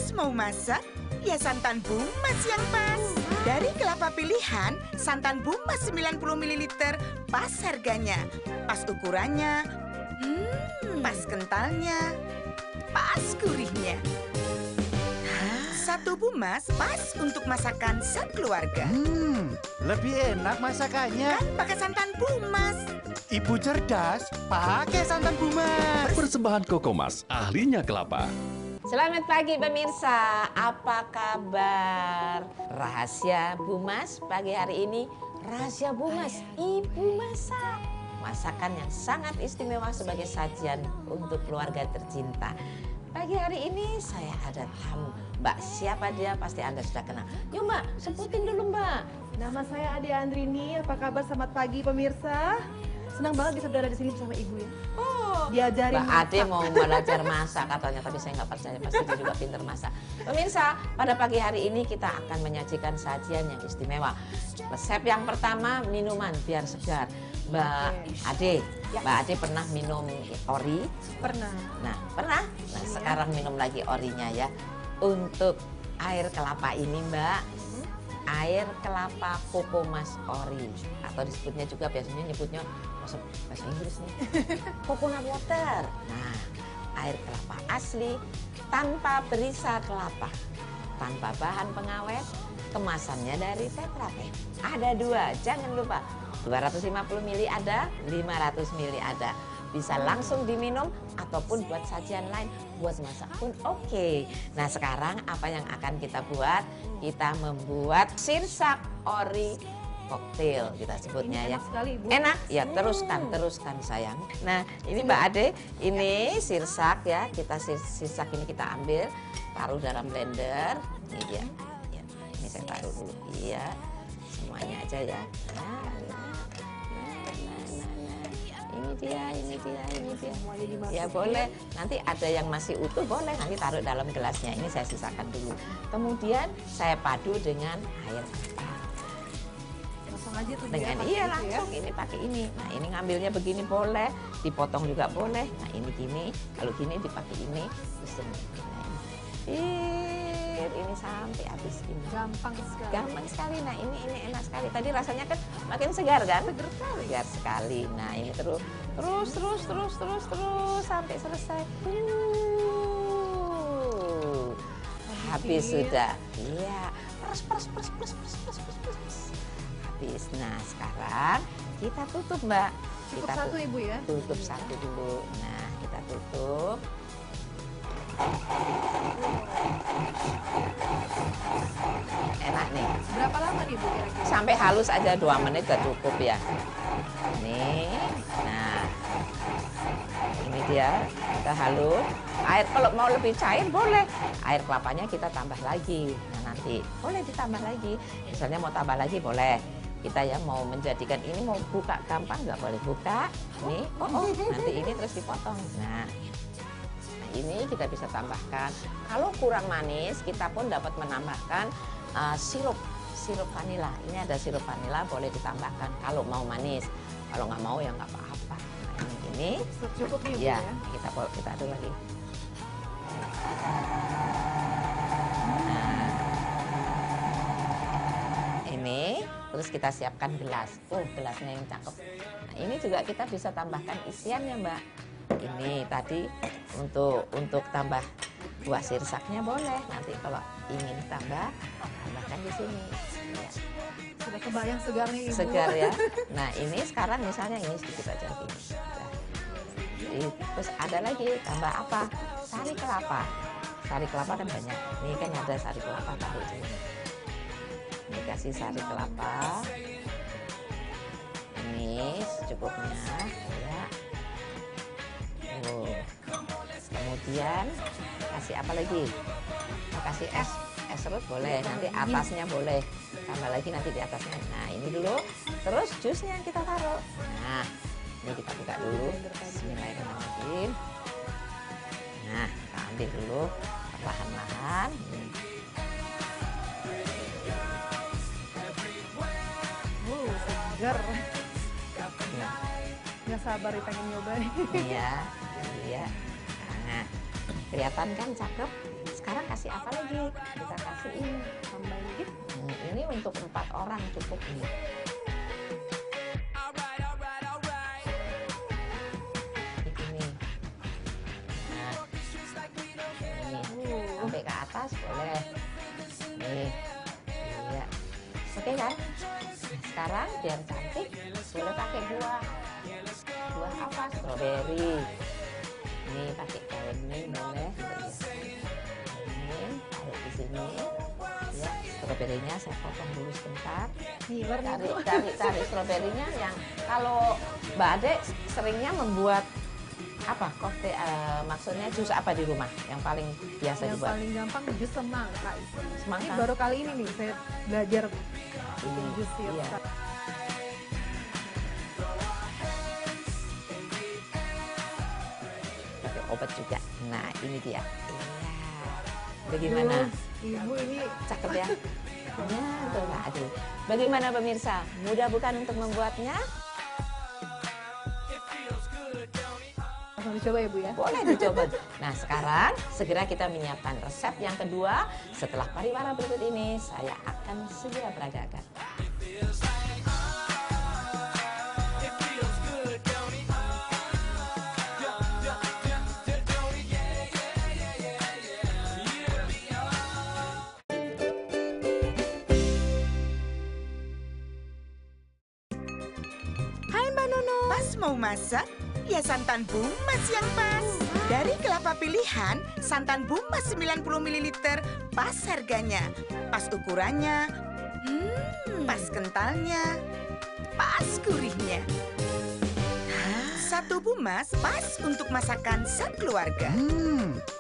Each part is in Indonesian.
Bumas mau masak? Ya santan Bumas yang pas. Dari kelapa pilihan, santan Bumas 90 ml pas harganya, pas ukurannya, pas kentalnya, pas gurihnya. Satu Bumas pas untuk masakan sekeluarga. Lebih enak masakannya. Kan pakai santan Bumas. Ibu cerdas, pakai santan Bumas. Persembahan Kokomas, ahlinya kelapa. Selamat pagi pemirsa, apa kabar? Rahasia Bumas pagi hari ini, rahasia Bumas, Ibu masak. Masakan yang sangat istimewa sebagai sajian untuk keluarga tercinta. Pagi hari ini saya ada tamu. Mbak, siapa dia? Pasti Anda sudah kenal. Yuk Mbak, sebutin dulu Mbak. Nama saya Ade Andrini, apa kabar? Selamat pagi pemirsa. Senang banget bisa berada di sini bersama Ibu ya. Oh, diajarin Mbak masak. Ade mau belajar masak katanya, tapi saya nggak percaya, pasti dia juga pinter masak. Pemirsa, pada pagi hari ini kita akan menyajikan sajian yang istimewa. Resep yang pertama, minuman biar segar. Mbak Ade, Ya. Mbak Ade pernah minum ori? Pernah. Nah, pernah? Nah, sekarang minum lagi orinya ya. Untuk air kelapa ini Mbak, air kelapa Kokomas ori. Atau disebutnya juga, biasanya nyebutnya bahasa Inggris nih, coconut water. Nah, air kelapa asli tanpa berisa kelapa, tanpa bahan pengawet, kemasannya dari Tetra Pak. Ada dua, jangan lupa. 250 ml ada, 500 ml ada. Bisa langsung diminum ataupun buat sajian lain, buat masak pun oke. Nah sekarang apa yang akan kita buat? Kita membuat sirsak ori koktail kita sebutnya. Ini ya. enak sekali, Ibu. Enak? Ya teruskan sayang. Nah ini Mbak Ade, ini sirsak ya. Kita sirsak ini kita ambil, taruh dalam blender. Ini dia. Ya, ini saya taruh dulu. Iya, semuanya aja ya. Ini dia. Ya boleh, nanti ada yang masih utuh boleh, nanti taruh dalam gelasnya. Ini saya sisakan dulu. Kemudian saya padu dengan air kelapa. Langsung aja tuh Dengan dia, iya pakai itu langsung ini pakai ini. Nah ini ngambilnya begini boleh, dipotong juga boleh. Nah ini gini, kalau gini dipakai ini, terus ini sampai habis ini. Gampang sekali. Gampang sekali. Nah ini enak sekali. Tadi rasanya kan makin segar kan? Seger sekali. Segar sekali. Nah ini terus sampai selesai. Habis sudah. Iya. Peres. Habis. Nah sekarang kita tutup Mbak. Cukup Kita satu Ibu ya. tutup satu dulu. Nah kita tutup. Enak nih. Berapa lama nih Bu kira-kira? Sampai halus aja 2 menit udah cukup ya. Nih, nah ini dia kita halus. Air kalau mau lebih cair boleh. Air kelapanya kita tambah lagi. Nah nanti boleh ditambah lagi. Misalnya mau tambah lagi boleh. Kita yang mau menjadikan ini mau buka gampang nggak boleh buka. Nih, nanti ini terus dipotong. Nah ini kita bisa tambahkan. Kalau kurang manis, kita pun dapat menambahkan sirup vanila. Ini ada sirup vanila, boleh ditambahkan kalau mau manis. Kalau nggak mau ya nggak apa-apa. Nah, ini Cukup nih Bu ya, ya. kita aduk lagi. Nah, ini terus kita siapkan gelas. Oh, gelasnya yang cakep. Nah, ini juga kita bisa tambahkan isiannya, Mbak. Ini tadi untuk tambah buah sirsaknya boleh. Nanti kalau ingin tambahkan di sini. Ya. Sudah kebayang segar nih Ibu. Segar ya. Nah ini sekarang misalnya ini sedikit aja gini. Nah, terus ada lagi tambah apa? Sari kelapa. Sari kelapa kan banyak. Ini kan ada sari kelapa taruh di sini. Ini kasih sari kelapa. Ini secukupnya ya. Kemudian kasih apa lagi? Mau kasih es serut boleh, nanti atasnya boleh, tambah lagi nanti di atasnya. Nah ini dulu, terus jusnya kita taruh. Nah ini kita buka dulu. Bismillahirrahmanirrahim. Nah kita ambil dulu perlahan-lahan. Segar. Nggak sabar nih pengen nyoba nih. Iya. Nah kelihatan kan cakep. sekarang kasih apa lagi? Kita kasih ini. Tambahin dikit. Ini untuk 4 orang cukup nih. Ini. Nah, ini sampai ke atas boleh. Nih, iya. Oke kan? Nah, sekarang biar cantik, boleh pakai buah. Buah apa? Stroberi. Ini pakai kain ini boleh. Ini taruh di sini. Ya, stroberinya saya potong dulu sebentar. Nih, warna Cari stroberinya yang kalau Mbak Ade seringnya membuat apa koktail, maksudnya jus apa di rumah yang paling biasa yang dibuat? paling gampang jus semangka. Semangka? Ini baru kali ini nih saya belajar bikin jus ya. Iya. Pakai obat juga. Nah, ini dia. Iya. Bagaimana? Ibu ini Cakep ya? Ya, tuh Mbak Ade. Bagaimana pemirsa? Mudah bukan untuk membuatnya? langsung dicoba ya Bu ya. Boleh dicoba. Nah, sekarang segera kita menyiapkan resep yang kedua. Setelah pariwara berikut ini, saya akan segera peragakan. Hai Mbak Nono. Pas mau masak? Ya santan Bumas yang pas. Dari kelapa pilihan, santan Bumas 90 ml pas harganya. Pas ukurannya, pas kentalnya, pas gurihnya. Satu Bumas pas untuk masakan sekeluarga.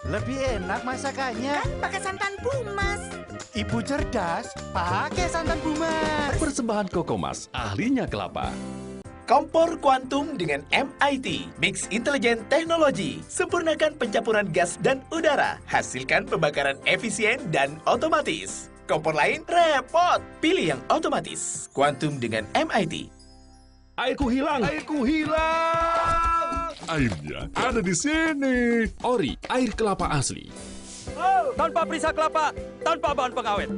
Lebih enak masakannya. Kan pakai santan Bumas. Ibu cerdas, pakai santan Bumas. Persembahan Kokomas, ahlinya kelapa. Kompor kuantum dengan MIT, Mix Intelligent Technology. Sempurnakan pencampuran gas dan udara. Hasilkan pembakaran efisien dan otomatis. Kompor lain repot. Pilih yang otomatis. Kuantum dengan MIT. Airku hilang. Airnya ada di sini. Ori, air kelapa asli. Tanpa perisa kelapa, tanpa bahan pengawet.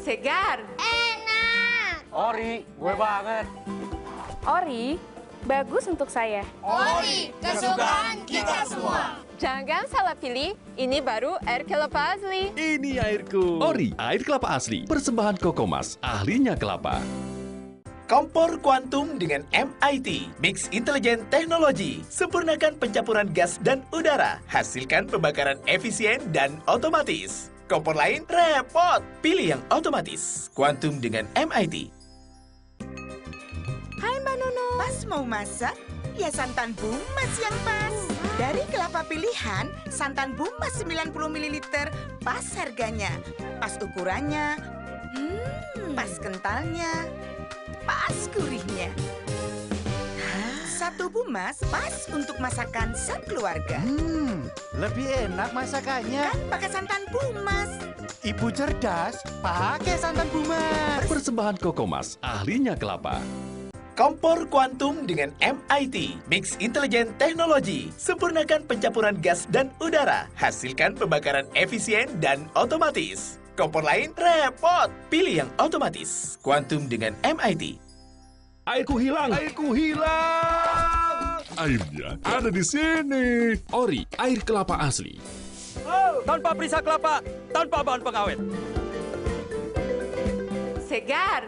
Segar. Ori, gue banget. Ori, bagus untuk saya. Ori, kesukaan kita semua. Jangan salah pilih, ini baru air kelapa asli. Ini airku. Ori, air kelapa asli. Persembahan Kokomas, ahlinya kelapa. Kompor kuantum dengan MIT, Mix Intelligent Technology. Sempurnakan pencampuran gas dan udara. Hasilkan pembakaran efisien dan otomatis. Kompor lain repot. Pilih yang otomatis. Kuantum dengan MIT. Hai Mbak Nono. Pas mau masak? Ya santan Bumas yang pas. Dari kelapa pilihan, santan Bumas 90 ml pas harganya. Pas ukurannya, pas kentalnya, pas gurihnya. Satu Bumas pas untuk masakan sekeluarga. Lebih enak masakannya. Kan pakai santan Bumas. Ibu cerdas, pakai santan Bumas. Persembahan Kokomas, ahlinya kelapa. Kompor kuantum dengan MIT, Mix Intelligent Technology. Sempurnakan pencampuran gas dan udara. Hasilkan pembakaran efisien dan otomatis. Kompor lain repot. Pilih yang otomatis. Kuantum dengan MIT. Airku hilang. Airnya ada di sini. Ori, air kelapa asli. Tanpa perisa kelapa, tanpa bahan pengawet. Segar.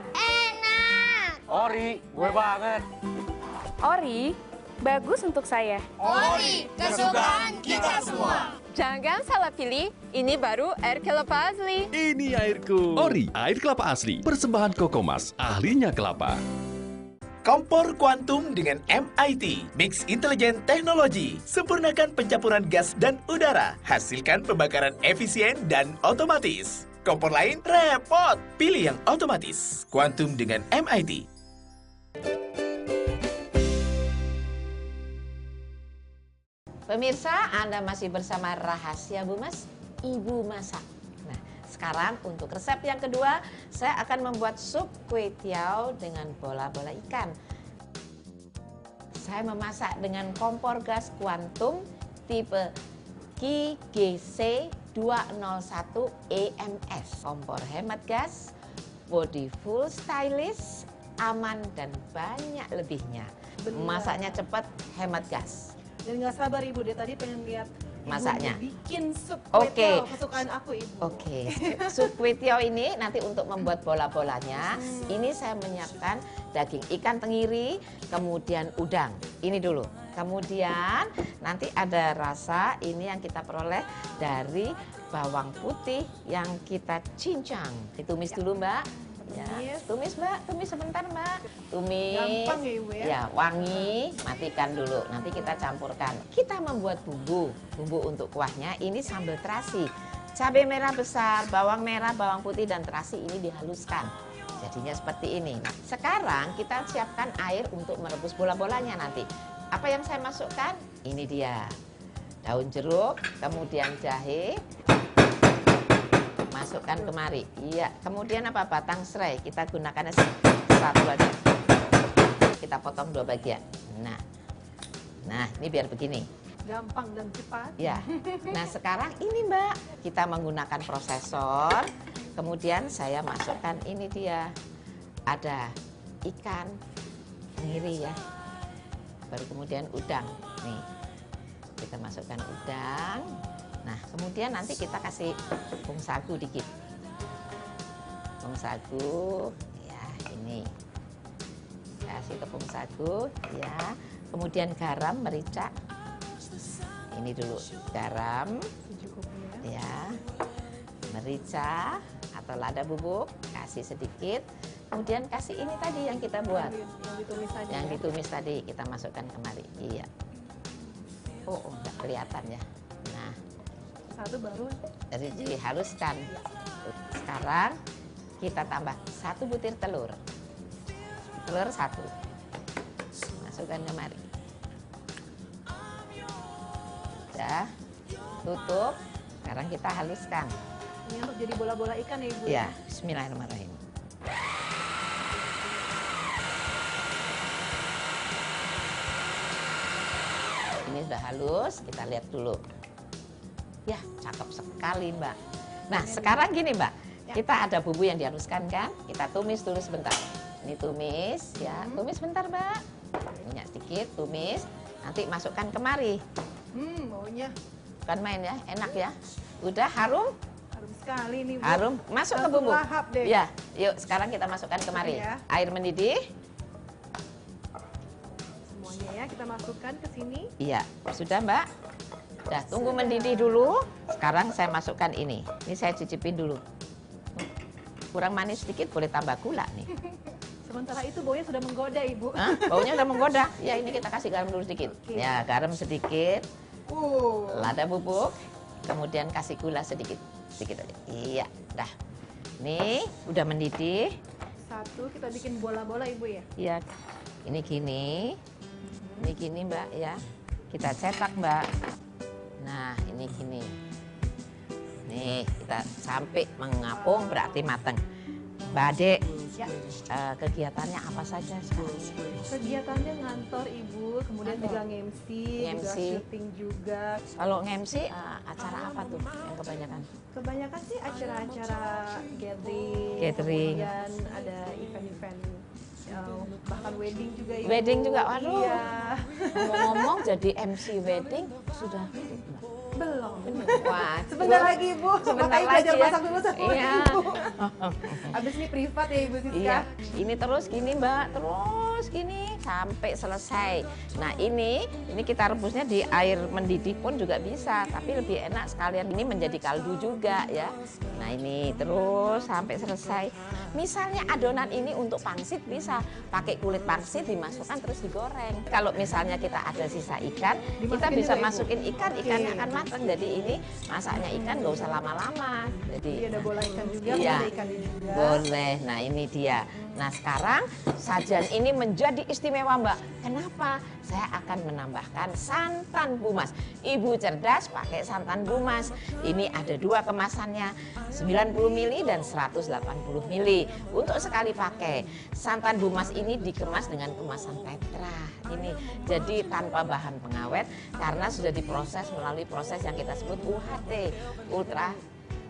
Ori, gue banget. Ori, bagus untuk saya. Ori, kesukaan kita semua. Jangan salah pilih, ini baru air kelapa asli. Ini airku. Ori, air kelapa asli. Persembahan Kokomas, ahlinya kelapa. Kompor kuantum dengan MIT, Mix Intelligent Technology. Sempurnakan pencampuran gas dan udara. Hasilkan pembakaran efisien dan otomatis. Kompor lain repot. Pilih yang otomatis. Kuantum dengan MIT. Pemirsa, Anda masih bersama Rahasia Bumas, Ibu Masak. Nah, sekarang untuk resep yang kedua, saya akan membuat sup kue tiaw dengan bola-bola ikan. Saya memasak dengan kompor gas kuantum tipe KGC 201 EMS. Kompor hemat gas, body full stylish, aman dan banyak lebihnya. Masaknya cepat, hemat gas. Dan nggak sabar Ibu, dia tadi pengen lihat Ibu Masaknya. bikin sup Oke. kue tiaw kesukaan aku Ibu. Oke, sup kue tiaw ini nanti untuk membuat bola-bolanya, ini saya menyiapkan daging ikan tenggiri, kemudian udang. Ini dulu. Kemudian nanti ada rasa ini yang kita peroleh dari bawang putih yang kita cincang. Ditumis dulu Mbak. Ya, tumis Mbak, tumis sebentar Mbak. Tumis. Gampang ya Ibu ya. Ya, wangi, matikan dulu. Nanti kita campurkan. Kita membuat bumbu. Bumbu untuk kuahnya ini sambal terasi. Cabai merah besar, bawang merah, bawang putih dan terasi ini dihaluskan. Jadinya seperti ini. Nah, sekarang kita siapkan air untuk merebus bola-bolanya nanti. Apa yang saya masukkan? Ini dia. Daun jeruk, kemudian jahe. Masukkan kemari. Iya, kemudian apa? Batang serai. Kita gunakan satu aja. Kita potong 2 bagian. Nah, ini biar begini. Gampang dan cepat. Ya. Nah, sekarang ini Mbak, kita menggunakan prosesor. Kemudian saya masukkan ini dia. Ada ikan tenggiri ya. Baru kemudian udang. Nih. Kita masukkan udang. Nah, kemudian nanti kita kasih tepung sagu dikit. Tepung sagu, ya ini. Kasih tepung sagu, ya. Kemudian garam, merica. Ini dulu, garam, ya. Merica atau lada bubuk, kasih sedikit. Kemudian kasih ini tadi yang kita buat. Yang ditumis tadi. Yang ya? ditumis tadi kita masukkan kemari. Iya. Oh, nggak kelihatan ya. Nah. Satu baru Jadi dihaluskan. Sekarang kita tambah 1 butir telur. Telur 1. Masukkan kemari. Sudah. Tutup. Sekarang kita haluskan. ini untuk jadi bola-bola ikan ya Ibu. Ya, bismillahirrahmanirrahim. Ini sudah halus, kita lihat dulu. Ya, cakep sekali Mbak. Nah, sekarang gini Mbak, kita ada bumbu yang dihaluskan kan? Kita tumis dulu sebentar. Ini tumis, ya, tumis sebentar Mbak. Minyak sedikit, tumis. Nanti masukkan kemari. Baunya Bukan main ya, enak ya. Udah harum? harum sekali nih Bu. Harum. Masuk ke Langsung bumbu. lahap deh. Ya, yuk sekarang kita masukkan kemari. Ya. Air mendidih. Semuanya ya kita masukkan ke sini. Iya, sudah Mbak. Udah, tunggu mendidih dulu. Sekarang saya masukkan ini. Ini saya cicipin dulu. Kurang manis sedikit, boleh tambah gula nih. Sementara itu baunya sudah menggoda Ibu. Hah? Baunya udah menggoda. Ya, ini kita kasih garam dulu sedikit. Oke. Ya, garam sedikit. Lada bubuk. Kemudian kasih gula sedikit. Sedikit aja. Iya, dah. Nih, udah mendidih. Satu kita bikin bola-bola Ibu ya. Iya. Ini gini. Ini gini Mbak ya. Kita cetak Mbak. Nah, ini gini. Nih, kita sampai mengapung berarti matang. Mbak Ade, Ya. kegiatannya apa saja sekarang? Kegiatannya ngantor Ibu, kemudian juga nge-MC, juga Nge-MC. syuting juga. Kalau nge-MC, acara apa tuh yang kebanyakan? Kebanyakan sih acara-acara gathering, Gathering. kemudian ada event-event, bahkan wedding juga Ibu. Wedding juga, waduh. Iya. Ngomong-ngomong jadi MC wedding sudah Belum. wah. Sebentar lagi Ibu, Sebentar makanya belajar lagi ya. masak dulu sama Iya. Ibu. Abis ini privat ya Ibu Siska. Iya, ini terus gini Mbak, terus gini sampai selesai. Nah ini kita rebusnya di air mendidih pun juga bisa, tapi lebih enak sekalian ini menjadi kaldu juga ya. Nah ini terus sampai selesai. Misalnya adonan ini untuk pangsit bisa pakai kulit pangsit dimasukkan terus digoreng. Kalau misalnya kita ada sisa ikan, kita Dimasukin bisa juga, Ibu? masukin ikan, ikannya Oke. akan matang. Jadi ini masaknya ikan nggak usah lama-lama. Jadi Iya ada bola ikan juga, Iya. ada ikannya juga. boleh. Nah ini dia. Nah sekarang sajian ini menjadi istimewa Mbak. Kenapa? Saya akan menambahkan santan bumas. Ibu cerdas pakai santan bumas. Ini ada 2 kemasannya, 90 ml dan 180 ml. Untuk sekali pakai, santan bumas ini dikemas dengan kemasan tetra. Ini jadi tanpa bahan pengawet karena sudah diproses melalui proses yang kita sebut UHT, ultra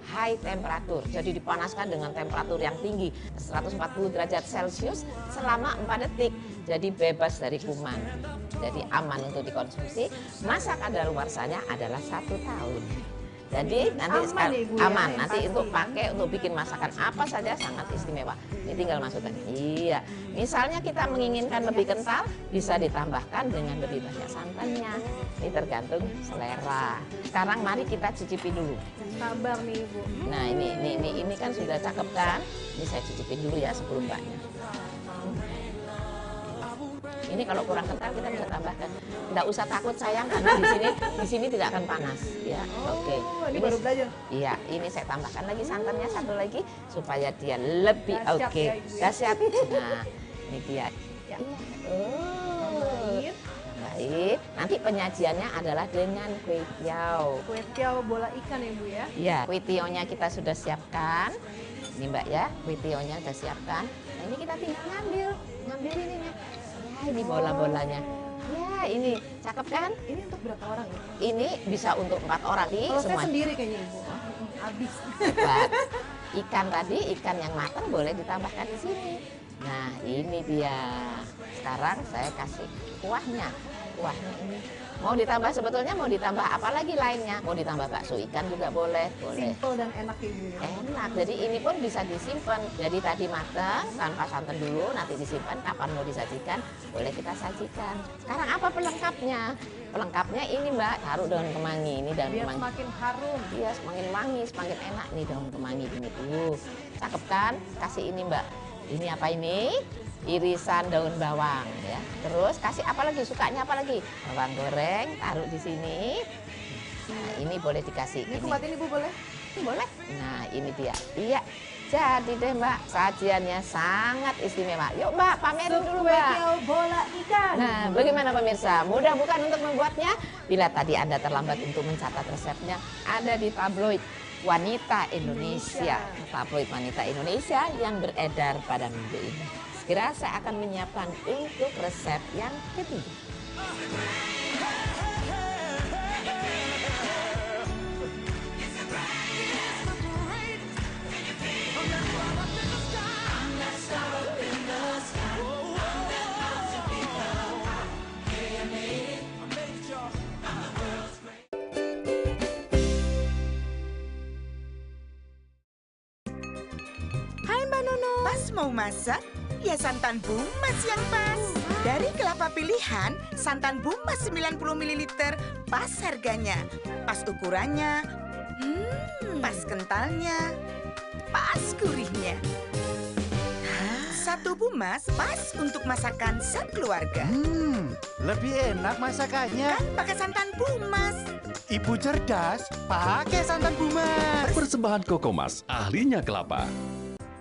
high temperatur. Jadi dipanaskan dengan temperatur yang tinggi, 140 derajat Celcius selama 4 detik. Jadi bebas dari kuman. Jadi aman untuk dikonsumsi. Masa kadaluarsanya adalah 1 tahun. Jadi nanti aman, Ibu, ya, aman yang nanti pasti. untuk pakai untuk bikin masakan apa saja sangat istimewa. Ini tinggal masukkan. Iya. Misalnya kita menginginkan lebih kental, bisa ditambahkan dengan lebih banyak santannya. Ini tergantung selera. Sekarang mari kita cicipi dulu. Sabar nih Ibu. Nah, ini kan sudah cakep kan? Ini saya cicipin dulu ya sebelum Mbaknya. Ini kalau kurang kental kita bisa tambahkan. Nggak usah takut sayang karena di sini tidak akan panas ya. Oke. Ini baru belajar. Iya, ini saya tambahkan lagi santannya 1 lagi supaya dia lebih Dahsyat oke. ya, Ibu, ya. Dahsyat. Nah, ini dia. Ya. Iya. Oh. Baik. Baik. Nanti penyajiannya adalah dengan kue tiaw. Kue tiaw bola ikan ya Bu ya. Ya, kue tiawnya kita sudah siapkan. Ini Mbak ya, kue tiawnya sudah siapkan. Nah ini kita tinggal ngambil ininya. Ya ini bola-bolanya. Ya ini cakep kan? Ini untuk berapa orang ya? Ini bisa untuk 4 orang di Kalau saya semua. sendiri kayaknya Ibu. Habis. Hebat. Ikan tadi, ikan yang matang boleh ditambahkan di sini. Nah ini dia. Sekarang saya kasih kuahnya. Kuahnya ini. Mau ditambah sebetulnya mau ditambah apa lagi lainnya? Mau ditambah bakso ikan juga boleh. Boleh. Simple dan enak ya Ibu ya. Enak, jadi ini pun bisa disimpan. Jadi tadi matang tanpa santan dulu, nanti disimpan. Kapan mau disajikan, boleh kita sajikan. Sekarang apa pelengkapnya? Pelengkapnya ini Mbak, taruh daun kemangi. Ini daun Biar kemangi. semakin harum. Iya, semakin wangi, semakin enak nih daun kemangi ini tuh. Cakep kan? Kasih ini Mbak. Ini apa ini? Irisan daun bawang ya. Terus kasih apa lagi? Sukanya apa lagi? Bawang goreng, taruh di sini. Nah, ini boleh dikasih. Ini kumat ini Bu boleh? Boleh. Nah, ini dia. Iya. Jadi deh Mbak, sajiannya sangat istimewa. Yuk Mbak, pamerin dulu Kue Mbak. tiaw bola ikan. Nah, bagaimana pemirsa? Mudah bukan untuk membuatnya? Bila tadi Anda terlambat untuk mencatat resepnya, ada di tabloid Wanita Indonesia. Tabloid Wanita Indonesia yang beredar pada minggu ini. Segera saya akan menyiapkan untuk resep yang ketiga. Hai Mbak Nunu. Pas mau masak, ya santan bumas yang pas. Dari kelapa pilihan, santan bumas 90 ml pas harganya. Pas ukurannya, pas kentalnya, pas gurihnya. 1 bumas pas untuk masakan sekeluarga. Lebih enak masakannya. Kan pakai santan bumas. Ibu cerdas, pakai santan bumas. Persembahan Kokomas, ahlinya kelapa.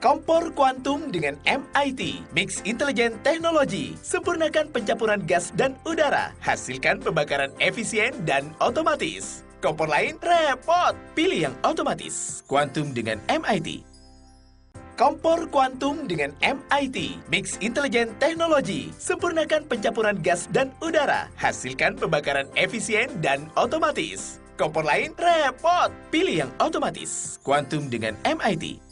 Kompor kuantum dengan MIT, Mix Intelligent Technology. Sempurnakan pencampuran gas dan udara. Hasilkan pembakaran efisien dan otomatis. Kompor lain repot. Pilih yang otomatis. Kuantum dengan MIT. Kompor kuantum dengan MIT, Mix Intelligent Technology. Sempurnakan pencampuran gas dan udara. Hasilkan pembakaran efisien dan otomatis. Kompor lain repot. Pilih yang otomatis. Kuantum dengan MIT.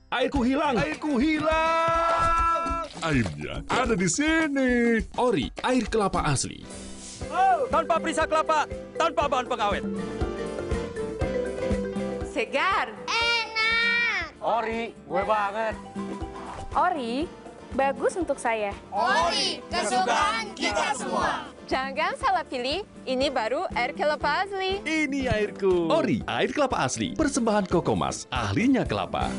Airku hilang! Airku hilang! Airnya ada di sini. Ori, air kelapa asli. Tanpa perisa kelapa, tanpa bahan pengawet. Segar. Ori, gue banget. Ori, bagus untuk saya. Ori, kesukaan kita semua. Jangan salah pilih, ini baru air kelapa asli. Ini airku. Ori, air kelapa asli. Persembahan Kokomas, ahlinya kelapa.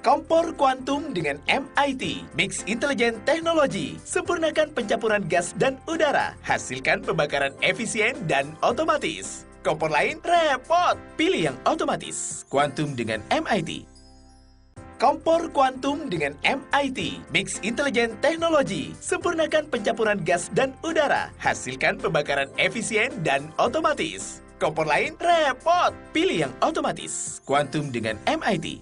Kompor kuantum dengan MIT, Mix Intelligent Technology. Sempurnakan pencampuran gas dan udara. Hasilkan pembakaran efisien dan otomatis. Kompor lain repot. Pilih yang otomatis. Kuantum dengan MIT. Kompor kuantum dengan MIT. Mix intelijen teknologi. Sempurnakan pencampuran gas dan udara. Hasilkan pembakaran efisien dan otomatis. Kompor lain repot. Pilih yang otomatis. Kuantum dengan MIT.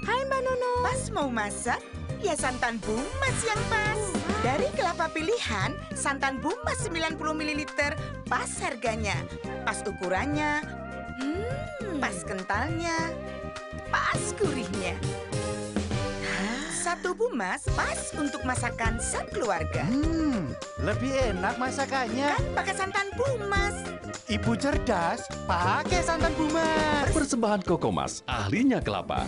Hai Mbak Nunu. Pas mau masak, ya santan Bumas yang pas. Dari kelapa pilihan, santan Bumas 90 ml pas harganya. Pas ukurannya, pas kentalnya, pas gurihnya. Satu Bumas pas untuk masakan sekeluarga. Lebih enak masakannya. Kan pakai santan Bumas. Ibu cerdas, pakai santan Bumas. Persembahan Kokomas, ahlinya kelapa.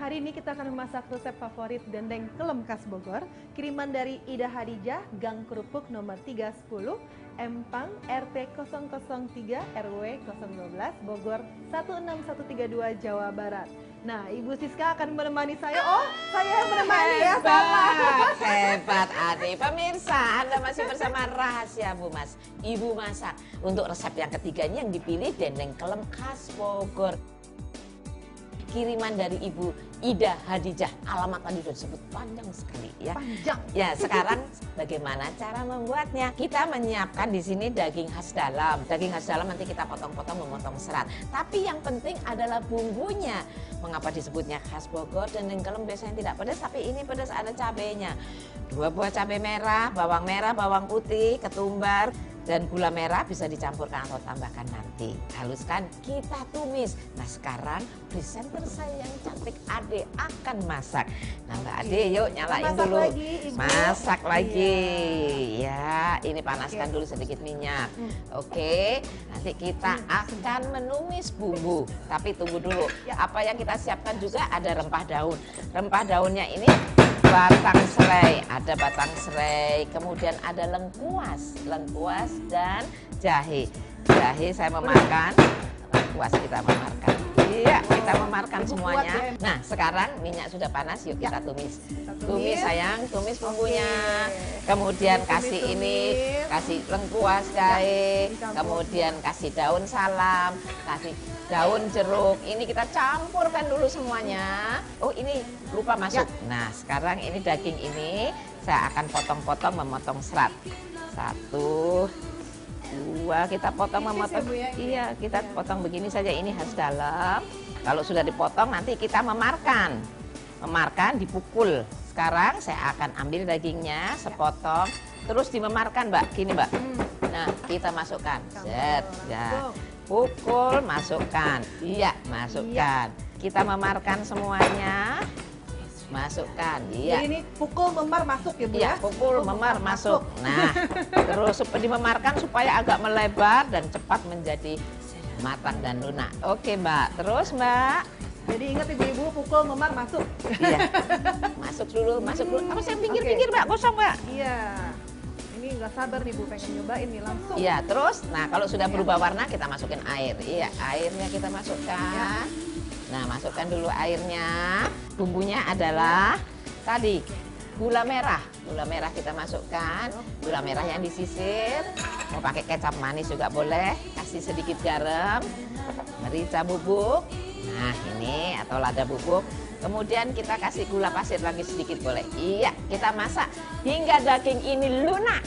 Hari ini kita akan memasak resep favorit dendeng kelem khas Bogor, kiriman dari Ida Hadijah, Gang Kerupuk nomor 310, Empang, RT 003, RW 012, Bogor 16132, Jawa Barat. Nah, Ibu Siska akan menemani saya. Oh, saya yang menemani ya, sama. Hebat, Ade. Pemirsa, Anda masih bersama Rahasia Bumas, Ibu Masak. Untuk resep yang ketiganya yang dipilih dendeng kelem khas Bogor. Kiriman dari Ibu Ida Hadijah. Alamat tadi sudah disebut panjang sekali ya. Panjang. Ya, sekarang bagaimana cara membuatnya? Kita menyiapkan di sini daging khas dalam. Daging khas dalam nanti kita potong-potong memotong serat. Tapi yang penting adalah bumbunya. Mengapa disebutnya khas Bogor? Dendeng kelem biasanya tidak pedas, tapi ini pedas, ada cabenya. 2 buah cabai merah, bawang putih, ketumbar, dan gula merah bisa dicampurkan atau tambahkan nanti. Haluskan, kita tumis. Nah, sekarang presenter saya yang cantik Ade akan masak. Nah, Mbak Ade yuk nyalain Masak dulu. lagi, Ibu. Masak lagi. Ya, ini panaskan dulu sedikit minyak. Oke, nanti kita akan menumis bumbu. Tapi tunggu dulu. Apa yang kita siapkan juga ada rempah daun. Rempah daunnya ini batang serai, ada batang serai, kemudian ada lengkuas dan jahe. Jahe saya memakan, lengkuas kita memakan. Iya, kita memakan semuanya. Nah, sekarang minyak sudah panas, yuk kita tumis. Tumis sayang, tumis bumbunya. Kemudian kasih ini, kasih lengkuas, jahe, kemudian kasih daun salam, kasih daun jeruk. Ini kita campurkan dulu semuanya. Oh, ini lupa masuk. Nah, sekarang ini daging ini saya akan potong-potong memotong serat. 1, 2, kita potong memotong. Iya, kita potong begini saja, ini khas dalam. Kalau sudah dipotong nanti kita memarkan. Memarkan dipukul. Sekarang saya akan ambil dagingnya sepotong, terus dimemarkan, Mbak. Gini, Mbak. Nah, kita masukkan. Set, ya. Pukul, masukkan. Iya, masukkan. Kita memarkan semuanya. Masukkan, iya. Jadi ini pukul memar masuk ya, Bu ya? Pukul memar masuk. Nah, terus dimemarkan supaya agak melebar dan cepat menjadi matang dan lunak. Oke, Mbak. Terus, Mbak. Jadi ingat Ibu-ibu, pukul memar masuk. Iya. Masuk dulu, masuk dulu. Apa yang pinggir-pinggir, Mbak? Kosong, Mbak. Iya. Ini nggak sabar nih Bu, pengen nyobain nih langsung. Iya, terus nah kalau sudah berubah warna kita masukin air. Iya, airnya kita masukkan. Nah, masukkan dulu airnya. Bumbunya adalah tadi gula merah. Gula merah kita masukkan. Gula merah yang disisir. Mau pakai kecap manis juga boleh. Kasih sedikit garam. Merica bubuk. Nah, ini atau lada bubuk. Kemudian kita kasih gula pasir lagi sedikit boleh. Iya, kita masak hingga daging ini lunak.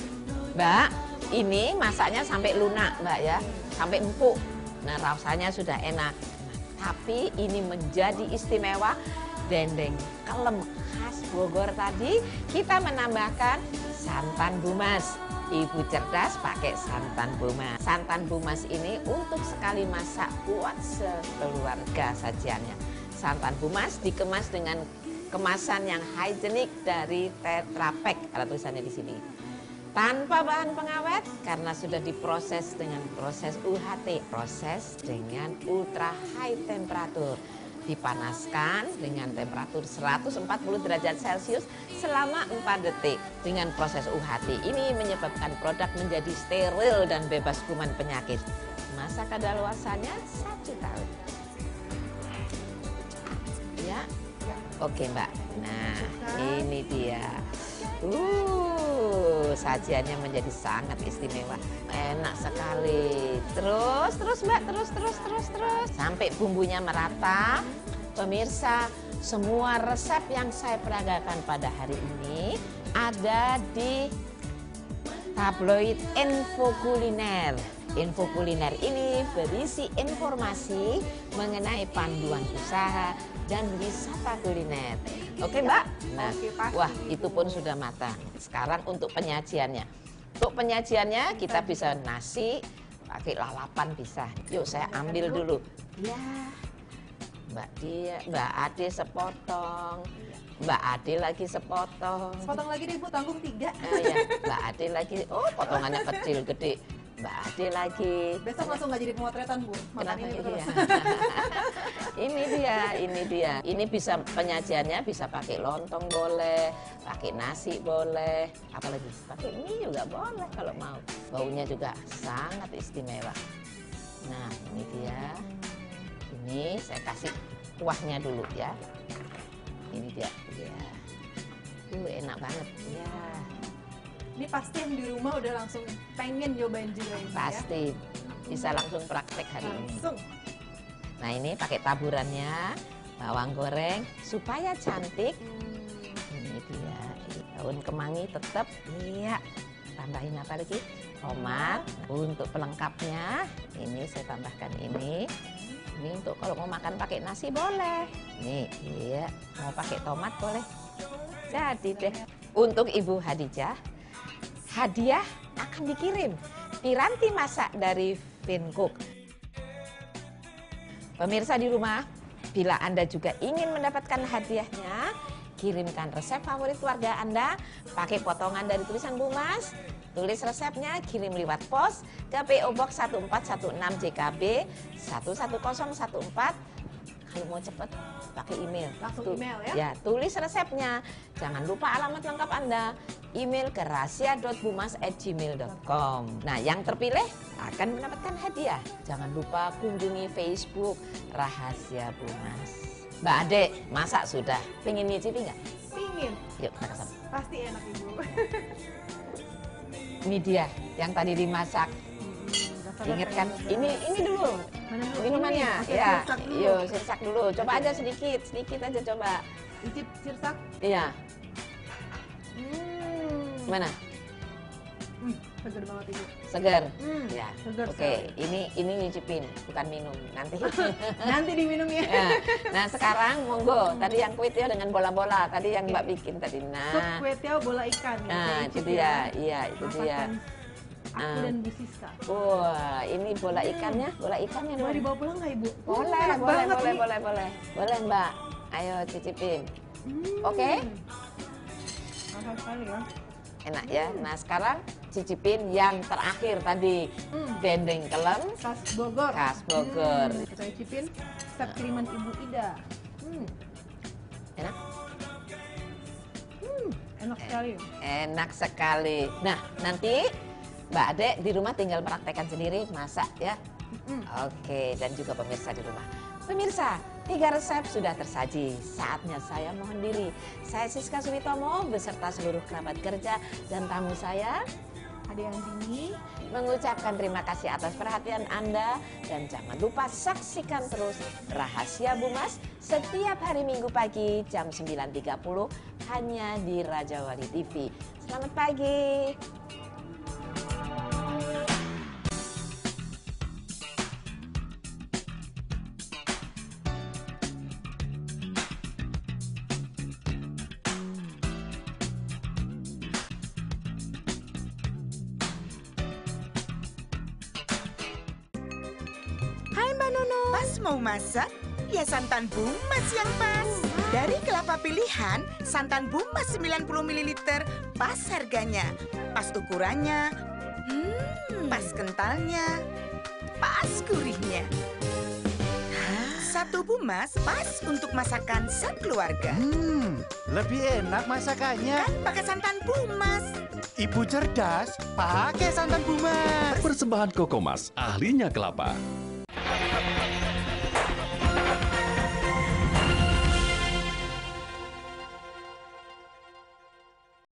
Mbak, ini masaknya sampai lunak, Mbak ya. Sampai empuk. Nah, rasanya sudah enak. Tapi ini menjadi istimewa dendeng kelem khas Bogor tadi. Kita menambahkan santan Bumas. Ibu cerdas pakai santan Bumas. Santan Bumas ini untuk sekali masak buat sekeluarga sajiannya. Santan Bumas dikemas dengan kemasan yang higienik dari Tetra Pak. Ada tulisannya di sini. Tanpa bahan pengawet karena sudah diproses dengan proses UHT, proses dengan ultra high temperatur. Dipanaskan dengan temperatur 140 derajat Celcius selama 4 detik. Dengan proses UHT ini menyebabkan produk menjadi steril dan bebas kuman penyakit. Masa kadaluarsanya 1 tahun. Ya, oke Mbak. Nah, ini dia. sajiannya menjadi sangat istimewa. Enak sekali. Terus Mbak, terus. Sampai bumbunya merata. Pemirsa, semua resep yang saya peragakan pada hari ini ada di tabloid Info Kuliner. Info Kuliner ini berisi informasi mengenai panduan usaha dan wisata kuliner. Oke Mbak? Nah, wah itu pun sudah matang. Sekarang untuk penyajiannya. Untuk penyajiannya kita bisa nasi, pakai lalapan bisa. Yuk saya ambil dulu. Ya, Mbak Ade sepotong. Mbak Ade lagi sepotong. Sepotong lagi deh Bu, tanggung 3. Ya, Mbak Ade lagi, oh potongannya kecil, gede. Mbak Ade lagi. Besok langsung nggak jadi pemotretan Bu. Kenapa ini iya? Ini dia. Ini bisa penyajiannya bisa pakai lontong boleh, pakai nasi boleh, apalagi pakai mie juga boleh kalau mau. Baunya juga sangat istimewa. Nah ini dia. Ini saya kasih kuahnya dulu ya. Ini dia. Ya. Enak banget. Ya. Ini pasti yang di rumah udah langsung pengen nyobain juga ini. Pasti. Ya? Bisa langsung praktek hari langsung. ini. Nah ini pakai taburannya bawang goreng supaya cantik. Ini dia. Daun kemangi tetap. Iya. Tambahin apa lagi? Tomat. Nah, untuk pelengkapnya ini saya tambahkan ini. Ini untuk kalau mau makan pakai nasi boleh. Nih, iya. Mau pakai tomat boleh. Jadi deh. Untuk Ibu Hadijah, hadiah akan dikirim. Piranti masak dari Vincook. Pemirsa di rumah, bila Anda juga ingin mendapatkan hadiahnya, kirimkan resep favorit keluarga Anda, pakai potongan dari tulisan Bu Mas. Tulis resepnya, kirim lewat pos ke PO Box 1416 JKB 11014. Kalau mau cepet, pakai email. Langsung email ya? Ya, tulis resepnya. Jangan lupa alamat lengkap Anda. Email ke rahasia.bumas@gmail.com. Nah, yang terpilih akan mendapatkan hadiah. Jangan lupa kunjungi Facebook Rahasia Bumas. Mbak Ade, masak sudah? Pengen nyicipi nggak? Pingin. Yuk, kita kesana. Pasti enak Ibu. Ini dia yang tadi dimasak. Ingat kan? Ini dulu. Minumannya. Ya. Yuk, sirsak dulu. Coba aja sedikit aja coba. Icip sirsak? Iya. Mana? Segar banget Ibu. Segar. Ya. Segar. Oke, ini nyicipin, bukan minum. Nanti. Nanti diminum ya. Ya. Nah, sekarang monggo. Tadi yang kue tiaw dengan bola-bola. Tadi yang Mbak bikin tadi. Sup Nah. kue tiaw bola ikan. Nah, itu dia. Iya, itu dia. Aku dan Bu Siska. Wah, ini bola ikannya Boleh Mbak. dibawa pulang nggak Ibu? Boleh, boleh Mbak. Ayo cicipin. Oke? Mahal sekali ya. Enak ya. Nah sekarang cicipin yang terakhir tadi. Dendeng kelem Khas Bogor. Kita cicipin resep kiriman Ibu Ida. Enak? Enak sekali. Enak sekali. Nah nanti Mbak Ade di rumah tinggal praktekkan sendiri masak ya. Oke, dan juga pemirsa di rumah. Pemirsa, 3 resep sudah tersaji. Saatnya saya mohon diri. Saya Siska Suwitomo beserta seluruh kerabat kerja dan tamu saya, Ade Andini, mengucapkan terima kasih atas perhatian Anda. Dan jangan lupa saksikan terus Rahasia Bumas setiap hari Minggu pagi jam 9.30 hanya di Rajawali TV. Selamat pagi. Hai Mbak Nunu. Pas mau masak, ya santan Bumas yang pas. Dari kelapa pilihan, santan Bumas 90 ml pas harganya, pas ukurannya, pas kentalnya, pas gurihnya. Satu Bumas pas untuk masakan sekeluarga. Lebih enak masakannya. Kan pakai santan Bumas. Ibu cerdas, pakai santan Bumas. Persembahan Kokomas, ahlinya kelapa.